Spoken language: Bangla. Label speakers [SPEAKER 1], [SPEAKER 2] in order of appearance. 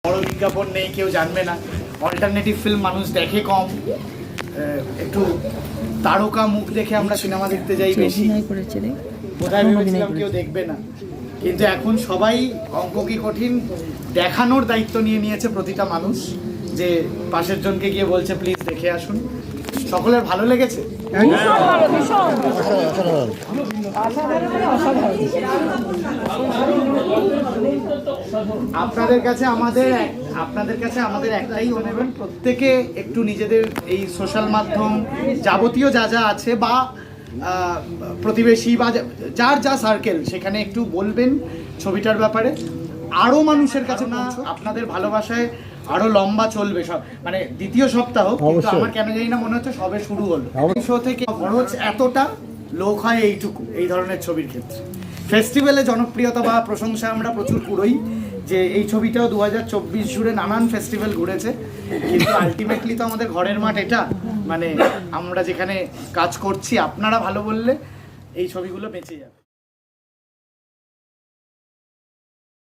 [SPEAKER 1] বড় বিজ্ঞাপন নেই, কেউ জানবে না, অল্টারনেটিভ ফিল্ম মানুষ দেখে কম, একটু তারকা মুখ দেখে আমরা সিনেমা দেখতে যাই বেশি, বোধহয় ভেবেছিলাম কেউ দেখবে না, কিন্তু এখন সবাই অঙ্ক কি কঠিন দেখানোর দায়িত্ব নিয়ে নিয়েছে প্রতিটা মানুষ, যে পাশের জনকে গিয়ে বলছে প্লিজ দেখে আসুন। সকলের ভালো লেগেছে? আপনাদের কাছে আমাদের একটাই অনুরোধ, প্রত্যেকে একটু নিজেদের এই সোশ্যাল মাধ্যম যাবতীয় যা যা আছে বা প্রতিবেশী বা যার যা সার্কেল সেখানে একটু বলবেন ছবিটার ব্যাপারে, আরও মানুষের কাছে না, আপনাদের ভালোবাসায় আরো লম্বা চলবে সব, মানে দ্বিতীয় সপ্তাহ, কিন্তু আমার কেন জানি না মনে হচ্ছে সবে শুরু হলো। শো থেকে খরচ এতটা, লোক হয় এইটুকু এই ধরনের ছবির ক্ষেত্রে। ফেস্টিভ্যালে জনপ্রিয়তা বা প্রশংসা আমরা প্রচুর পুরোই, যে এই ছবিটাও 2024 জুড়ে নানান ফেস্টিভ্যাল ঘুরেছে, কিন্তু আলটিমেটলি তো আমাদের ঘরের মাঠ এটা, মানে আমরা যেখানে কাজ করছি আপনারা ভালো বললে এই ছবিগুলো বেঁচে যাবে।